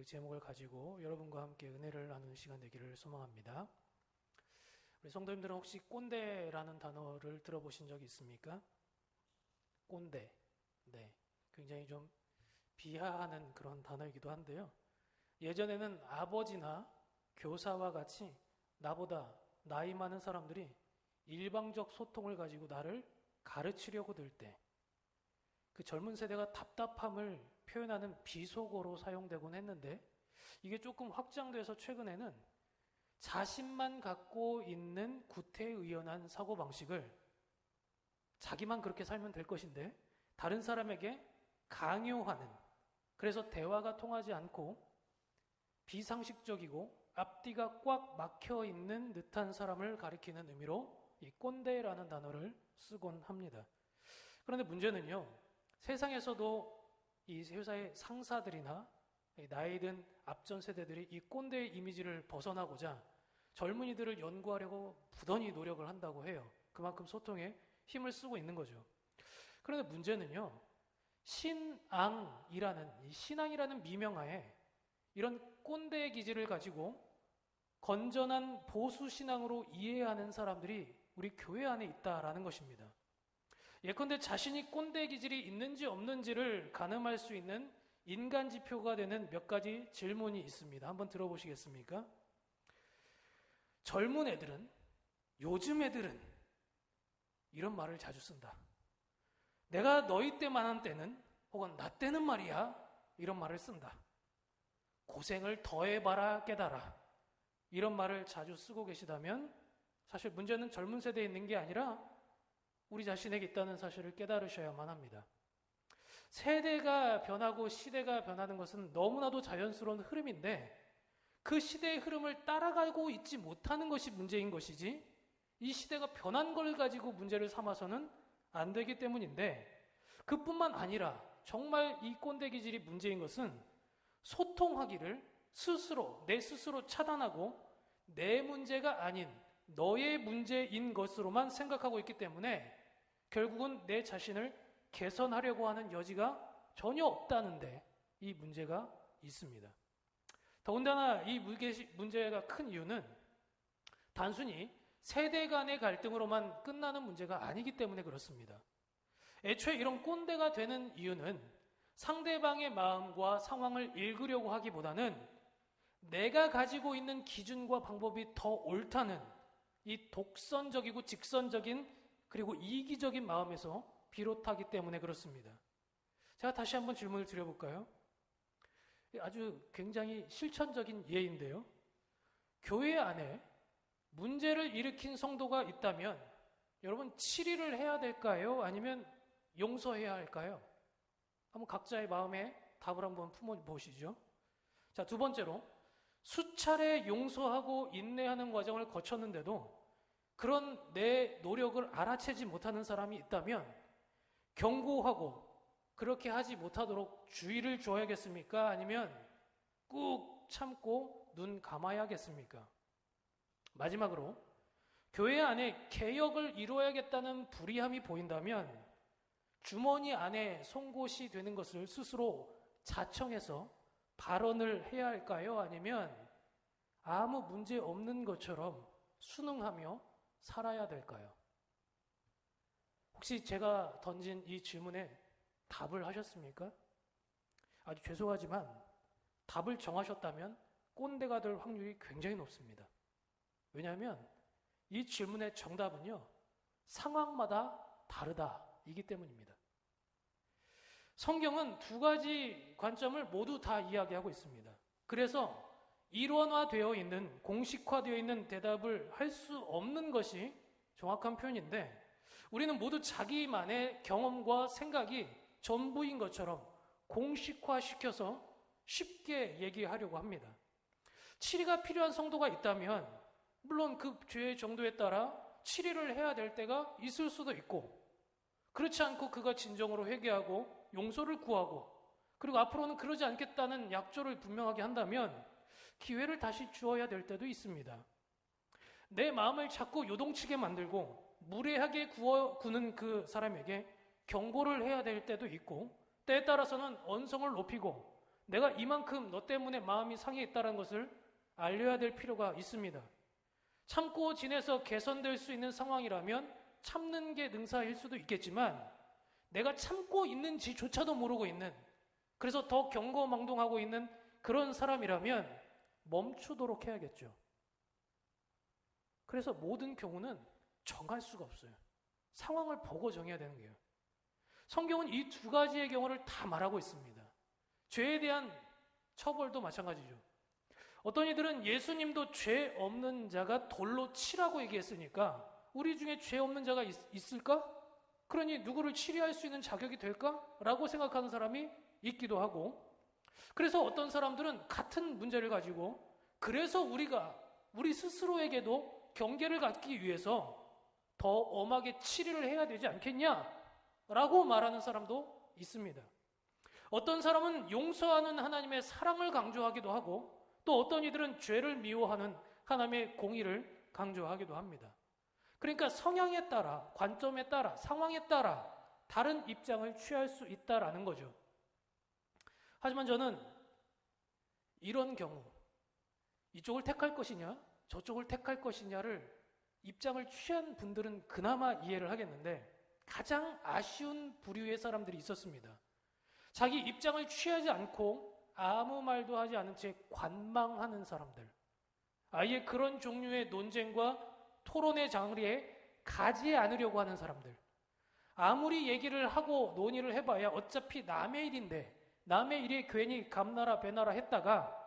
그 제목을 가지고 여러분과 함께 은혜를 나누는 시간 되기를 소망합니다. 우리 성도님들은 혹시 꼰대라는 단어를 들어보신 적이 있습니까? 꼰대. 네. 굉장히 좀 비하하는 그런 단어이기도 한데요. 예전에는 아버지나 교사와 같이 나보다 나이 많은 사람들이 일방적 소통을 가지고 나를 가르치려고 들 때 그 젊은 세대가 답답함을 표현하는 비속어로 사용되곤 했는데 이게 조금 확장돼서 최근에는 자신만 갖고 있는 구태의연한 사고방식을 자기만 그렇게 살면 될 것인데 다른 사람에게 강요하는, 그래서 대화가 통하지 않고 비상식적이고 앞뒤가 꽉 막혀 있는 듯한 사람을 가리키는 의미로 이 꼰대라는 단어를 쓰곤 합니다. 그런데 문제는요, 세상에서도 이 회사의 상사들이나 나이 든 앞전 세대들이 이 꼰대의 이미지를 벗어나고자 젊은이들을 연구하려고 부단히 노력을 한다고 해요. 그만큼 소통에 힘을 쓰고 있는 거죠. 그런데 문제는요, 신앙이라는 미명하에 이런 꼰대의 기질을 가지고 건전한 보수 신앙으로 이해하는 사람들이 우리 교회 안에 있다라는 것입니다. 예컨대 자신이 꼰대 기질이 있는지 없는지를 가늠할 수 있는 인간 지표가 되는 몇 가지 질문이 있습니다. 한번 들어보시겠습니까? 젊은 애들은, 요즘 애들은 이런 말을 자주 쓴다. 내가 너희 때만한 때는, 혹은 나 때는 말이야, 이런 말을 쓴다. 고생을 더해봐라 깨달아, 이런 말을 자주 쓰고 계시다면 사실 문제는 젊은 세대에 있는 게 아니라 우리 자신에게 있다는 사실을 깨달으셔야만 합니다. 세대가 변하고 시대가 변하는 것은 너무나도 자연스러운 흐름인데 그 시대의 흐름을 따라가고 있지 못하는 것이 문제인 것이지 이 시대가 변한 걸 가지고 문제를 삼아서는 안 되기 때문인데, 그뿐만 아니라 정말 이 꼰대 기질이 문제인 것은 소통하기를 내 스스로 차단하고 내 문제가 아닌 너의 문제인 것으로만 생각하고 있기 때문에 결국은 내 자신을 개선하려고 하는 여지가 전혀 없다는데 이 문제가 있습니다. 더군다나 이 문제가 큰 이유는 단순히 세대 간의 갈등으로만 끝나는 문제가 아니기 때문에 그렇습니다. 애초에 이런 꼰대가 되는 이유는 상대방의 마음과 상황을 읽으려고 하기보다는 내가 가지고 있는 기준과 방법이 더 옳다는 이 독선적이고 직선적인 그리고 이기적인 마음에서 비롯하기 때문에 그렇습니다. 제가 다시 한번 질문을 드려볼까요? 아주 굉장히 실천적인 예인데요. 교회 안에 문제를 일으킨 성도가 있다면 여러분 치리를 해야 될까요? 아니면 용서해야 할까요? 한번 각자의 마음에 답을 한번 품어보시죠. 자, 두 번째로 수차례 용서하고 인내하는 과정을 거쳤는데도 그런 내 노력을 알아채지 못하는 사람이 있다면 경고하고 그렇게 하지 못하도록 주의를 줘야겠습니까? 아니면 꾹 참고 눈 감아야겠습니까? 마지막으로 교회 안에 개혁을 이루어야겠다는 불의함이 보인다면 주머니 안에 송곳이 되는 것을 스스로 자청해서 발언을 해야 할까요? 아니면 아무 문제 없는 것처럼 순응하며 살아야 될까요? 혹시 제가 던진 이 질문에 답을 하셨습니까? 아주 죄송하지만 답을 정하셨다면 꼰대가 될 확률이 굉장히 높습니다. 왜냐하면 이 질문의 정답은요, 상황마다 다르다이기 때문입니다. 성경은 두 가지 관점을 모두 다 이야기하고 있습니다. 그래서 일원화되어 있는, 공식화되어 있는 대답을 할 수 없는 것이 정확한 표현인데 우리는 모두 자기만의 경험과 생각이 전부인 것처럼 공식화시켜서 쉽게 얘기하려고 합니다. 치리가 필요한 성도가 있다면 물론 그 죄의 정도에 따라 치리를 해야 될 때가 있을 수도 있고, 그렇지 않고 그가 진정으로 회개하고 용서를 구하고 그리고 앞으로는 그러지 않겠다는 약조를 분명하게 한다면 기회를 다시 주어야 될 때도 있습니다. 내 마음을 자꾸 요동치게 만들고 무례하게 구는 그 사람에게 경고를 해야 될 때도 있고, 때에 따라서는 언성을 높이고 내가 이만큼 너 때문에 마음이 상해있다는 것을 알려야 될 필요가 있습니다. 참고 지내서 개선될 수 있는 상황이라면 참는 게 능사일 수도 있겠지만 내가 참고 있는지조차도 모르고 있는, 그래서 더 경거망동하고 있는 그런 사람이라면 멈추도록 해야겠죠. 그래서 모든 경우는 정할 수가 없어요. 상황을 보고 정해야 되는 거예요. 성경은 이 두 가지의 경우를 다 말하고 있습니다. 죄에 대한 처벌도 마찬가지죠. 어떤 이들은 예수님도 죄 없는 자가 돌로 치라고 얘기했으니까 우리 중에 죄 없는 자가 있을까? 그러니 누구를 치리할 수 있는 자격이 될까? 라고 생각하는 사람이 있기도 하고, 그래서 어떤 사람들은 같은 문제를 가지고 그래서 우리 스스로에게도 경계를 갖기 위해서 더 엄하게 치리를 해야 되지 않겠냐라고 말하는 사람도 있습니다. 어떤 사람은 용서하는 하나님의 사랑을 강조하기도 하고, 또 어떤 이들은 죄를 미워하는 하나님의 공의를 강조하기도 합니다. 그러니까 성향에 따라, 관점에 따라, 상황에 따라 다른 입장을 취할 수 있다라는 거죠. 하지만 저는 이런 경우, 이쪽을 택할 것이냐 저쪽을 택할 것이냐를 입장을 취한 분들은 그나마 이해를 하겠는데, 가장 아쉬운 부류의 사람들이 있었습니다. 자기 입장을 취하지 않고 아무 말도 하지 않은 채 관망하는 사람들, 아예 그런 종류의 논쟁과 토론의 장르에 가지 않으려고 하는 사람들, 아무리 얘기를 하고 논의를 해봐야 어차피 남의 일인데 남의 일에 괜히 감나라 배나라 했다가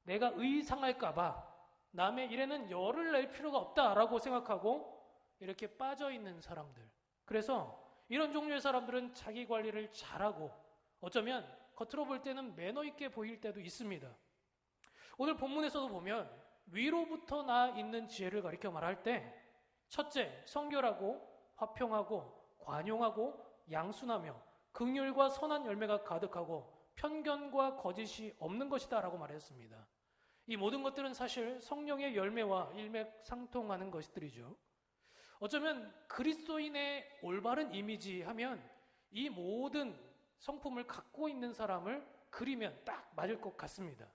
내가 의상할까봐 남의 일에는 열을 낼 필요가 없다라고 생각하고 이렇게 빠져있는 사람들. 그래서 이런 종류의 사람들은 자기 관리를 잘하고 어쩌면 겉으로 볼 때는 매너 있게 보일 때도 있습니다. 오늘 본문에서도 보면 위로부터 나 있는 지혜를 가리켜 말할 때 첫째, 성결하고 화평하고 관용하고 양순하며 긍휼과 선한 열매가 가득하고 편견과 거짓이 없는 것이다 라고 말했습니다. 이 모든 것들은 사실 성령의 열매와 일맥상통하는 것들이죠. 어쩌면 그리스도인의 올바른 이미지 하면 이 모든 성품을 갖고 있는 사람을 그리면 딱 맞을 것 같습니다.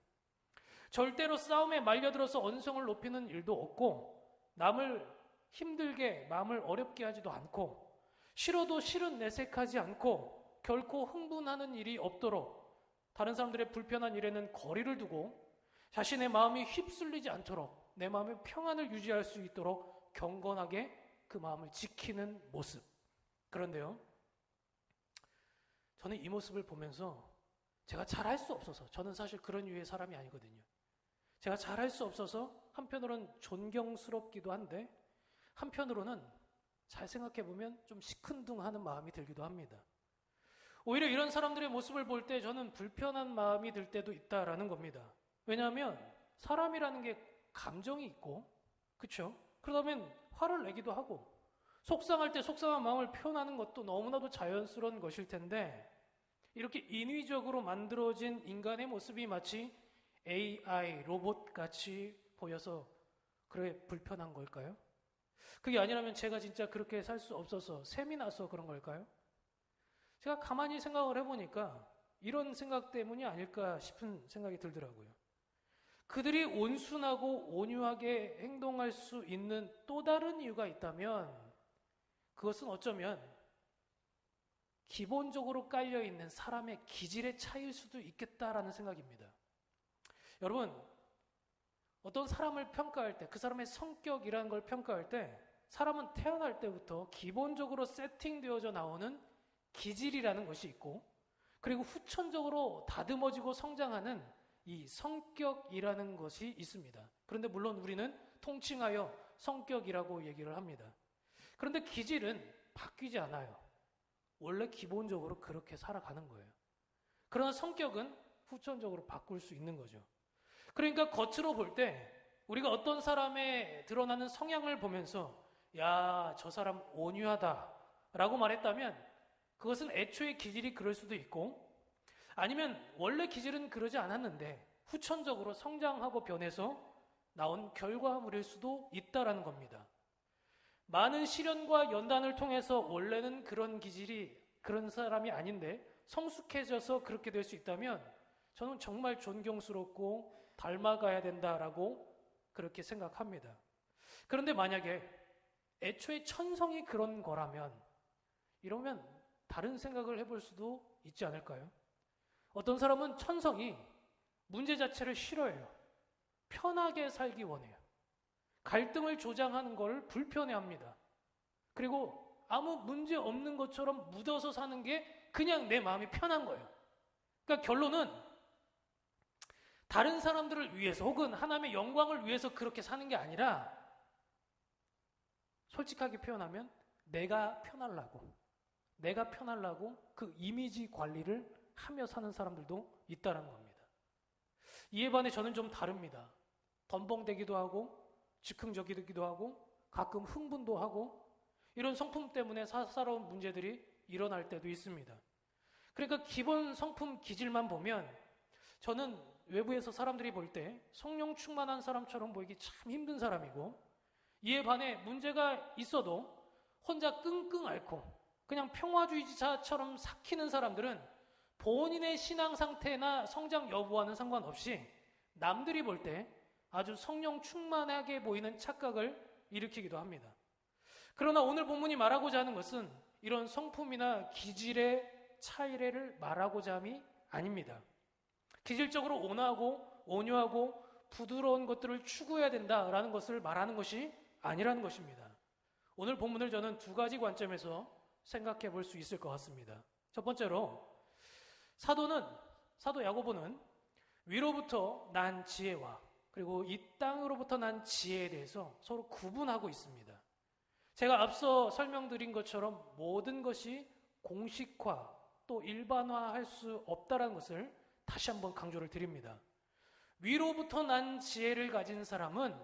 절대로 싸움에 말려들어서 언성을 높이는 일도 없고, 남을 힘들게 마음을 어렵게 하지도 않고, 싫어도 싫은 내색하지 않고, 결코 흥분하는 일이 없도록 다른 사람들의 불편한 일에는 거리를 두고, 자신의 마음이 휩쓸리지 않도록 내 마음의 평안을 유지할 수 있도록 경건하게 그 마음을 지키는 모습. 그런데요, 저는 이 모습을 보면서 제가 잘할 수 없어서, 저는 사실 그런 유의 사람이 아니거든요. 제가 잘할 수 없어서 한편으로는 존경스럽기도 한데 한편으로는 잘 생각해보면 좀 시큰둥하는 마음이 들기도 합니다. 오히려 이런 사람들의 모습을 볼 때 저는 불편한 마음이 들 때도 있다라는 겁니다. 왜냐하면 사람이라는 게 감정이 있고, 그렇죠? 그러다면 화를 내기도 하고, 속상할 때 속상한 마음을 표현하는 것도 너무나도 자연스러운 것일 텐데, 이렇게 인위적으로 만들어진 인간의 모습이 마치 AI, 로봇같이 보여서 그래 불편한 걸까요? 그게 아니라면 제가 진짜 그렇게 살 수 없어서 셈이 나서 그런 걸까요? 제가 가만히 생각을 해보니까 이런 생각 때문이 아닐까 싶은 생각이 들더라고요. 그들이 온순하고 온유하게 행동할 수 있는 또 다른 이유가 있다면 그것은 어쩌면 기본적으로 깔려있는 사람의 기질의 차이일 수도 있겠다라는 생각입니다. 여러분, 어떤 사람을 평가할 때, 그 사람의 성격이라는 걸 평가할 때 사람은 태어날 때부터 기본적으로 세팅되어져 나오는 기질이라는 것이 있고, 그리고 후천적으로 다듬어지고 성장하는 이 성격이라는 것이 있습니다. 그런데 물론 우리는 통칭하여 성격이라고 얘기를 합니다. 그런데 기질은 바뀌지 않아요. 원래 기본적으로 그렇게 살아가는 거예요. 그러나 성격은 후천적으로 바꿀 수 있는 거죠. 그러니까 겉으로 볼 때 우리가 어떤 사람의 드러나는 성향을 보면서 야, 저 사람 온유하다 라고 말했다면 그것은 애초에 기질이 그럴 수도 있고, 아니면 원래 기질은 그러지 않았는데 후천적으로 성장하고 변해서 나온 결과물일 수도 있다라는 겁니다. 많은 시련과 연단을 통해서 원래는 그런 기질이 그런 사람이 아닌데 성숙해져서 그렇게 될 수 있다면 저는 정말 존경스럽고 닮아가야 된다라고 그렇게 생각합니다. 그런데 만약에 애초에 천성이 그런 거라면 이러면 다른 생각을 해볼 수도 있지 않을까요? 어떤 사람은 천성이 문제 자체를 싫어해요. 편하게 살기 원해요. 갈등을 조장하는 걸 불편해합니다. 그리고 아무 문제 없는 것처럼 묻어서 사는 게 그냥 내 마음이 편한 거예요. 그러니까 결론은 다른 사람들을 위해서 혹은 하나님의 영광을 위해서 그렇게 사는 게 아니라 솔직하게 표현하면 내가 편하려고 그 이미지 관리를 하며 사는 사람들도 있다는 겁니다. 이에 반해 저는 좀 다릅니다. 덤벙대기도 하고 즉흥적이기도 하고 가끔 흥분도 하고 이런 성품 때문에 사사로운 문제들이 일어날 때도 있습니다. 그러니까 기본 성품 기질만 보면 저는 외부에서 사람들이 볼 때 성령 충만한 사람처럼 보이기 참 힘든 사람이고 이에 반해 문제가 있어도 혼자 끙끙 앓고 그냥 평화주의자처럼 삭히는 사람들은 본인의 신앙 상태나 성장 여부와는 상관없이 남들이 볼 때 아주 성령 충만하게 보이는 착각을 일으키기도 합니다. 그러나 오늘 본문이 말하고자 하는 것은 이런 성품이나 기질의 차이를 말하고자 함이 아닙니다. 기질적으로 온화하고 온유하고 부드러운 것들을 추구해야 된다라는 것을 말하는 것이 아니라는 것입니다. 오늘 본문을 저는 두 가지 관점에서 생각해 볼 수 있을 것 같습니다. 첫 번째로 사도 야고보는 위로부터 난 지혜와 그리고 이 땅으로부터 난 지혜에 대해서 서로 구분하고 있습니다. 제가 앞서 설명드린 것처럼 모든 것이 공식화 또 일반화할 수 없다는 것을 다시 한번 강조를 드립니다. 위로부터 난 지혜를 가진 사람은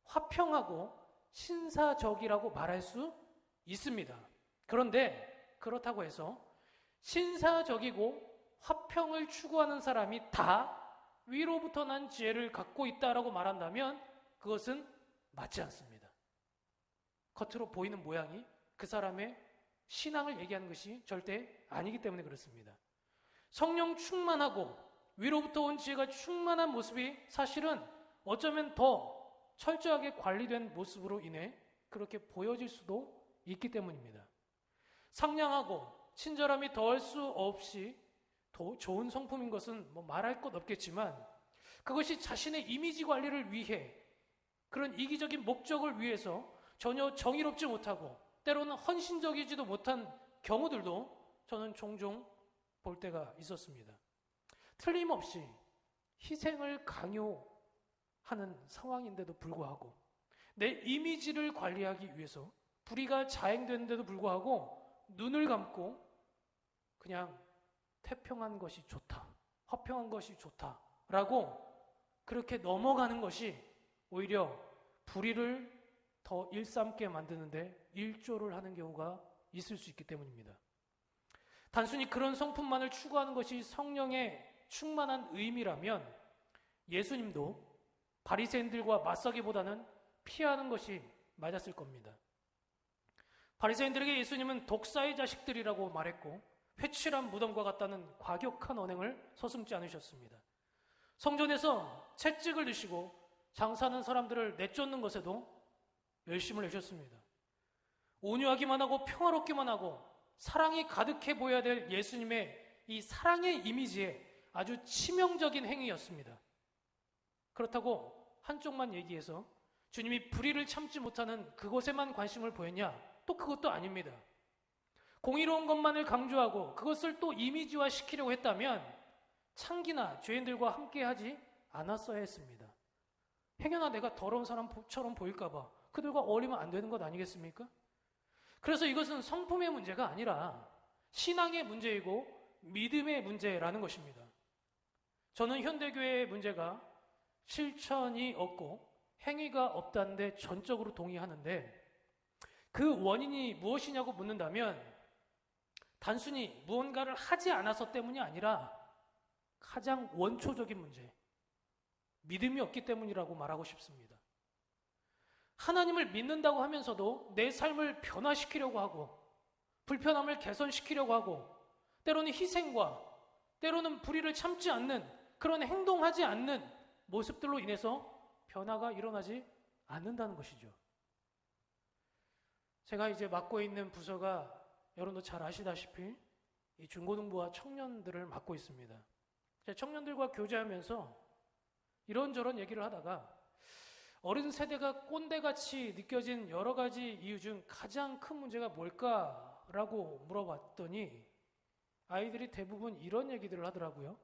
화평하고 신사적이라고 말할 수 있습니다. 그런데 그렇다고 해서 신사적이고 화평을 추구하는 사람이 다 위로부터 난 지혜를 갖고 있다라고 말한다면 그것은 맞지 않습니다. 겉으로 보이는 모양이 그 사람의 신앙을 얘기하는 것이 절대 아니기 때문에 그렇습니다. 성령 충만하고 위로부터 온 지혜가 충만한 모습이 사실은 어쩌면 더 철저하게 관리된 모습으로 인해 그렇게 보여질 수도 있기 때문입니다. 상냥하고 친절함이 더할 수 없이 더 좋은 성품인 것은 말할 것 없겠지만 그것이 자신의 이미지 관리를 위해 그런 이기적인 목적을 위해서 전혀 정의롭지 못하고 때로는 헌신적이지도 못한 경우들도 저는 종종 볼 때가 있었습니다. 틀림없이 희생을 강요하는 상황인데도 불구하고 내 이미지를 관리하기 위해서 불의가 자행되는데도 불구하고 눈을 감고 그냥 태평한 것이 좋다, 화평한 것이 좋다라고 그렇게 넘어가는 것이 오히려 불의를 더 일삼게 만드는데 일조를 하는 경우가 있을 수 있기 때문입니다. 단순히 그런 성품만을 추구하는 것이 성령의 충만한 의미라면 예수님도 바리새인들과 맞서기보다는 피하는 것이 맞았을 겁니다. 바리새인들에게 예수님은 독사의 자식들이라고 말했고 회칠한 무덤과 같다는 과격한 언행을 서슴지 않으셨습니다. 성전에서 채찍을 드시고 장사하는 사람들을 내쫓는 것에도 열심을 내셨습니다. 온유하기만 하고 평화롭기만 하고 사랑이 가득해 보여야 될 예수님의 이 사랑의 이미지에 아주 치명적인 행위였습니다. 그렇다고 한쪽만 얘기해서 주님이 불의를 참지 못하는 그것에만 관심을 보였냐? 또 그것도 아닙니다. 공의로운 것만을 강조하고 그것을 또 이미지화 시키려고 했다면 창기나 죄인들과 함께하지 않았어야 했습니다. 행여나 내가 더러운 사람처럼 보일까봐 그들과 어울리면 안 되는 것 아니겠습니까? 그래서 이것은 성품의 문제가 아니라 신앙의 문제이고 믿음의 문제라는 것입니다. 저는 현대교회의 문제가 실천이 없고 행위가 없다는 데 전적으로 동의하는데 그 원인이 무엇이냐고 묻는다면 단순히 무언가를 하지 않아서 때문이 아니라 가장 원초적인 문제, 믿음이 없기 때문이라고 말하고 싶습니다. 하나님을 믿는다고 하면서도 내 삶을 변화시키려고 하고 불편함을 개선시키려고 하고 때로는 희생과 때로는 불의를 참지 않는 그런 행동하지 않는 모습들로 인해서 변화가 일어나지 않는다는 것이죠. 제가 이제 맡고 있는 부서가 여러분도 잘 아시다시피 이 중고등부와 청년들을 맡고 있습니다. 제가 청년들과 교제하면서 이런저런 얘기를 하다가 어른 세대가 꼰대같이 느껴진 여러 가지 이유 중 가장 큰 문제가 뭘까라고 물어봤더니 아이들이 대부분 이런 얘기들을 하더라고요.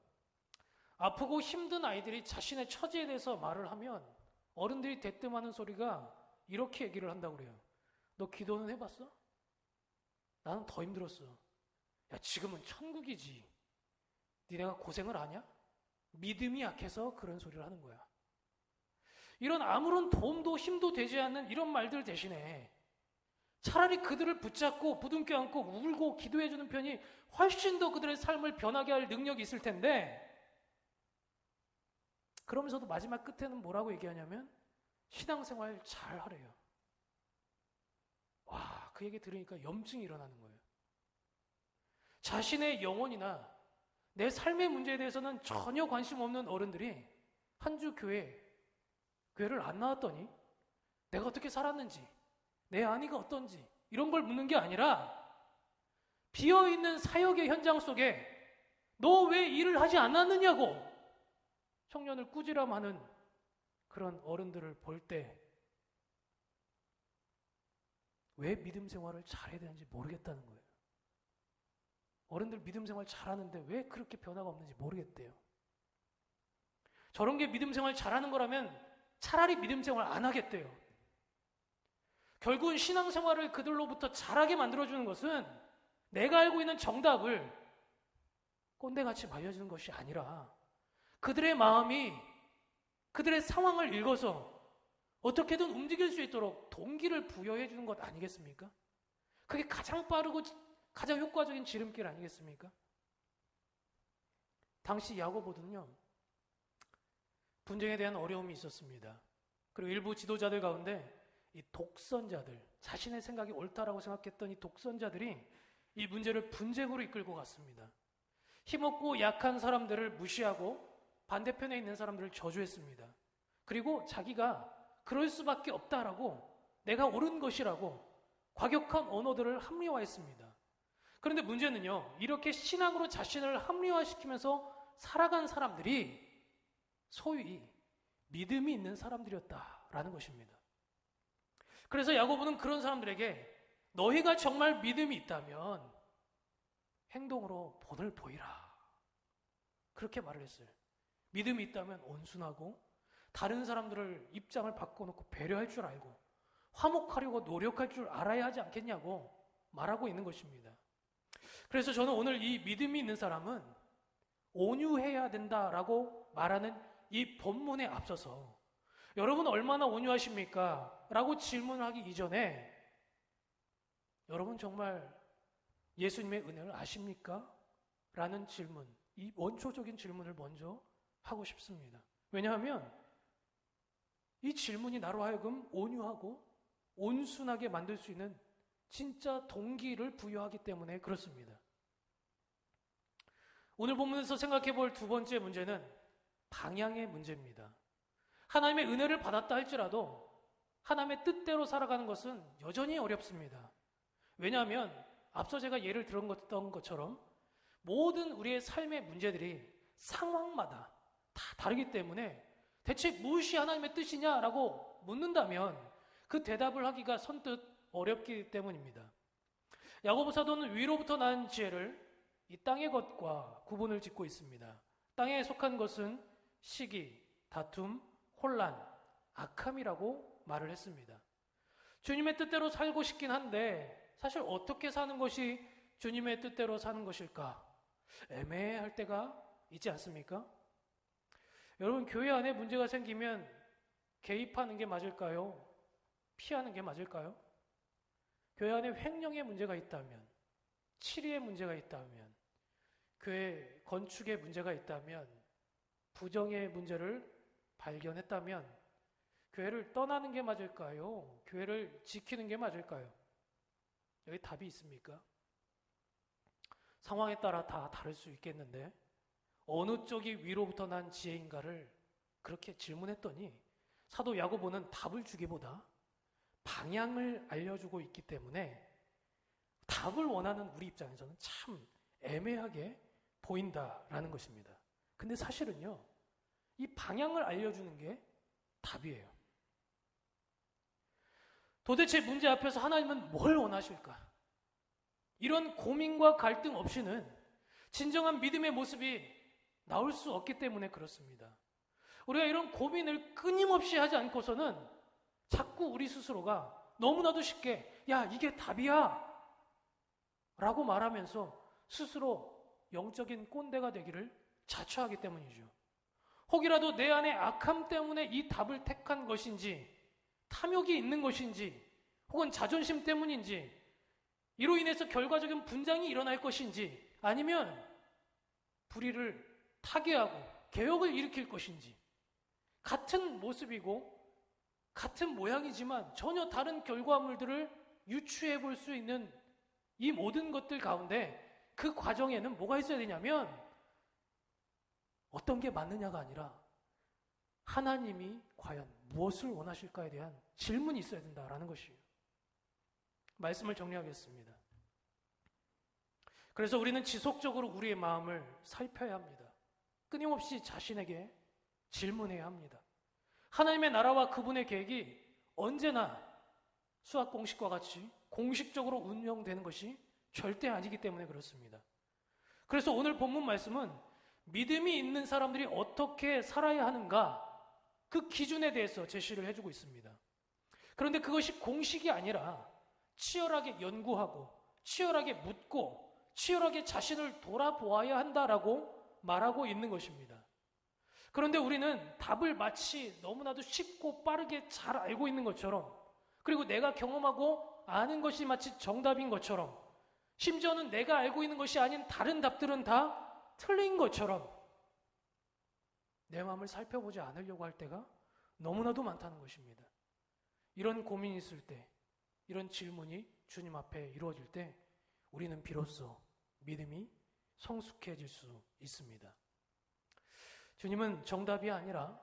아프고 힘든 아이들이 자신의 처지에 대해서 말을 하면 어른들이 대뜸하는 소리가 이렇게 얘기를 한다고 그래요. 너 기도는 해봤어? 나는 더 힘들었어. 야, 지금은 천국이지. 니네가 고생을 하냐? 믿음이 약해서 그런 소리를 하는 거야. 이런 아무런 도움도 힘도 되지 않는 이런 말들 대신에 차라리 그들을 붙잡고 부둥켜 안고 울고 기도해주는 편이 훨씬 더 그들의 삶을 변하게 할 능력이 있을 텐데, 그러면서도 마지막 끝에는 뭐라고 얘기하냐면 신앙생활 잘 하래요. 와, 그 얘기 들으니까 염증이 일어나는 거예요. 자신의 영혼이나 내 삶의 문제에 대해서는 전혀 관심 없는 어른들이 한 주 교회를 안 나왔더니 내가 어떻게 살았는지, 내 아내가 어떤지 이런 걸 묻는 게 아니라 비어있는 사역의 현장 속에 너 왜 일을 하지 않았느냐고 청년을 꾸지람하는 그런 어른들을 볼 때 왜 믿음 생활을 잘해야 되는지 모르겠다는 거예요. 어른들 믿음 생활 잘하는데 왜 그렇게 변화가 없는지 모르겠대요. 저런 게 믿음 생활 잘하는 거라면 차라리 믿음 생활 안 하겠대요. 결국은 신앙 생활을 그들로부터 잘하게 만들어주는 것은 내가 알고 있는 정답을 꼰대같이 말려주는 것이 아니라 그들의 마음이 그들의 상황을 읽어서 어떻게든 움직일 수 있도록 동기를 부여해 주는 것 아니겠습니까? 그게 가장 빠르고 가장 효과적인 지름길 아니겠습니까? 당시 야고보는요, 분쟁에 대한 어려움이 있었습니다. 그리고 일부 지도자들 가운데 이 독선자들, 자신의 생각이 옳다라고 생각했던 이 독선자들이 이 문제를 분쟁으로 이끌고 갔습니다. 힘없고 약한 사람들을 무시하고 반대편에 있는 사람들을 저주했습니다. 그리고 자기가 그럴 수밖에 없다라고, 내가 옳은 것이라고 과격한 언어들을 합리화했습니다. 그런데 문제는요, 이렇게 신앙으로 자신을 합리화시키면서 살아간 사람들이 소위 믿음이 있는 사람들이었다라는 것입니다. 그래서 야고보는 그런 사람들에게 너희가 정말 믿음이 있다면 행동으로 본을 보이라, 그렇게 말을 했어요. 믿음이 있다면 온순하고 다른 사람들을 입장을 바꿔놓고 배려할 줄 알고 화목하려고 노력할 줄 알아야 하지 않겠냐고 말하고 있는 것입니다. 그래서 저는 오늘 이 믿음이 있는 사람은 온유해야 된다라고 말하는 이 본문에 앞서서 여러분 얼마나 온유하십니까? 라고 질문하기 이전에 여러분 정말 예수님의 은혜를 아십니까? 라는 질문, 이 원초적인 질문을 먼저 하고 싶습니다. 왜냐하면 이 질문이 나로 하여금 온유하고 온순하게 만들 수 있는 진짜 동기를 부여하기 때문에 그렇습니다. 오늘 본문에서 생각해 볼 두 번째 문제는 방향의 문제입니다. 하나님의 은혜를 받았다 할지라도 하나님의 뜻대로 살아가는 것은 여전히 어렵습니다. 왜냐하면 앞서 제가 예를 들었던 것처럼 모든 우리의 삶의 문제들이 상황마다 다 다르기 때문에 대체 무엇이 하나님의 뜻이냐라고 묻는다면 그 대답을 하기가 선뜻 어렵기 때문입니다. 야고보 사도는 위로부터 난 지혜를 이 땅의 것과 구분을 짓고 있습니다. 땅에 속한 것은 시기, 다툼, 혼란, 악함이라고 말을 했습니다. 주님의 뜻대로 살고 싶긴 한데 사실 어떻게 사는 것이 주님의 뜻대로 사는 것일까? 애매할 때가 있지 않습니까? 여러분, 교회 안에 문제가 생기면 개입하는 게 맞을까요? 피하는 게 맞을까요? 교회 안에 횡령의 문제가 있다면, 치리의 문제가 있다면, 교회 건축의 문제가 있다면, 부정의 문제를 발견했다면 교회를 떠나는 게 맞을까요? 교회를 지키는 게 맞을까요? 여기 답이 있습니까? 상황에 따라 다 다를 수 있겠는데 어느 쪽이 위로부터 난 지혜인가를 그렇게 질문했더니 사도 야고보는 답을 주기보다 방향을 알려주고 있기 때문에 답을 원하는 우리 입장에서는 참 애매하게 보인다라는 것입니다. 근데 사실은요, 이 방향을 알려주는 게 답이에요. 도대체 문제 앞에서 하나님은 뭘 원하실까? 이런 고민과 갈등 없이는 진정한 믿음의 모습이 나올 수 없기 때문에 그렇습니다. 우리가 이런 고민을 끊임없이 하지 않고서는 자꾸 우리 스스로가 너무나도 쉽게 야, 이게 답이야 라고 말하면서 스스로 영적인 꼰대가 되기를 자처하기 때문이죠. 혹이라도 내 안에 악함 때문에 이 답을 택한 것인지, 탐욕이 있는 것인지, 혹은 자존심 때문인지, 이로 인해서 결과적인 분쟁이 일어날 것인지, 아니면 불의를 타개하고 개혁을 일으킬 것인지, 같은 모습이고 같은 모양이지만 전혀 다른 결과물들을 유추해 볼 수 있는 이 모든 것들 가운데 그 과정에는 뭐가 있어야 되냐면 어떤 게 맞느냐가 아니라 하나님이 과연 무엇을 원하실까에 대한 질문이 있어야 된다라는 것이에요. 말씀을 정리하겠습니다. 그래서 우리는 지속적으로 우리의 마음을 살펴야 합니다. 끊임없이 자신에게 질문해야 합니다. 하나님의 나라와 그분의 계획이 언제나 수학 공식과 같이 공식적으로 운영되는 것이 절대 아니기 때문에 그렇습니다. 그래서 오늘 본문 말씀은 믿음이 있는 사람들이 어떻게 살아야 하는가, 그 기준에 대해서 제시를 해주고 있습니다. 그런데 그것이 공식이 아니라 치열하게 연구하고 치열하게 묻고 치열하게 자신을 돌아보아야 한다라고 말하고 있는 것입니다. 그런데 우리는 답을 마치 너무나도 쉽고 빠르게 잘 알고 있는 것처럼, 그리고 내가 경험하고 아는 것이 마치 정답인 것처럼, 심지어는 내가 알고 있는 것이 아닌 다른 답들은 다 틀린 것처럼 내 마음을 살펴보지 않으려고 할 때가 너무나도 많다는 것입니다. 이런 고민이 있을 때, 이런 질문이 주님 앞에 이루어질 때 우리는 비로소 믿음이 성숙해질 수 있습니다. 주님은 정답이 아니라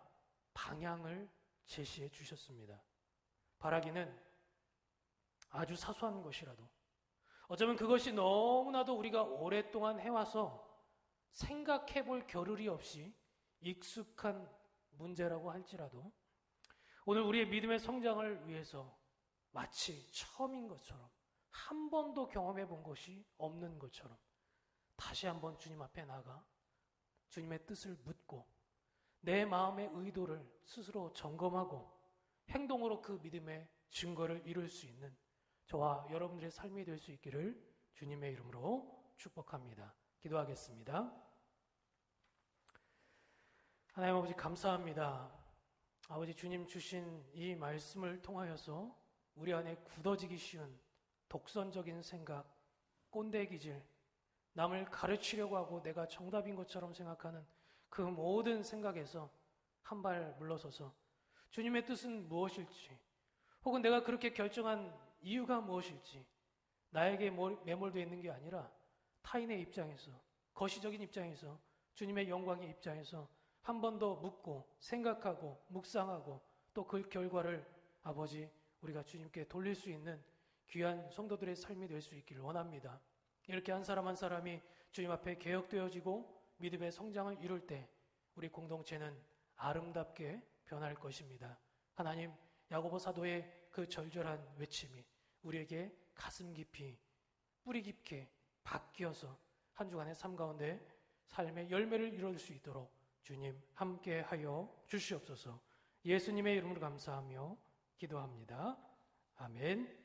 방향을 제시해 주셨습니다. 바라기는 아주 사소한 것이라도, 어쩌면 그것이 너무나도 우리가 오랫동안 해와서 생각해 볼 겨를이 없이 익숙한 문제라고 할지라도 오늘 우리의 믿음의 성장을 위해서 마치 처음인 것처럼, 한 번도 경험해 본 것이 없는 것처럼 다시 한번 주님 앞에 나가 주님의 뜻을 묻고 내 마음의 의도를 스스로 점검하고 행동으로 그 믿음의 증거를 이룰 수 있는 저와 여러분들의 삶이 될 수 있기를 주님의 이름으로 축복합니다. 기도하겠습니다. 하나님 아버지, 감사합니다. 아버지, 주님 주신 이 말씀을 통하여서 우리 안에 굳어지기 쉬운 독선적인 생각, 꼰대 기질, 남을 가르치려고 하고 내가 정답인 것처럼 생각하는 그 모든 생각에서 한 발 물러서서 주님의 뜻은 무엇일지, 혹은 내가 그렇게 결정한 이유가 무엇일지 나에게 매몰되어 있는 게 아니라 타인의 입장에서, 거시적인 입장에서, 주님의 영광의 입장에서 한 번 더 묻고 생각하고 묵상하고 또 그 결과를 아버지 우리가 주님께 돌릴 수 있는 귀한 성도들의 삶이 될 수 있기를 원합니다. 이렇게 한 사람 한 사람이 주님 앞에 개혁되어지고 믿음의 성장을 이룰 때 우리 공동체는 아름답게 변할 것입니다. 하나님, 야고보 사도의 그 절절한 외침이 우리에게 가슴 깊이, 뿌리 깊게 바뀌어서 한 주간의 삶 가운데 삶의 열매를 이룰 수 있도록 주님 함께하여 주시옵소서. 예수님의 이름으로 감사하며 기도합니다. 아멘.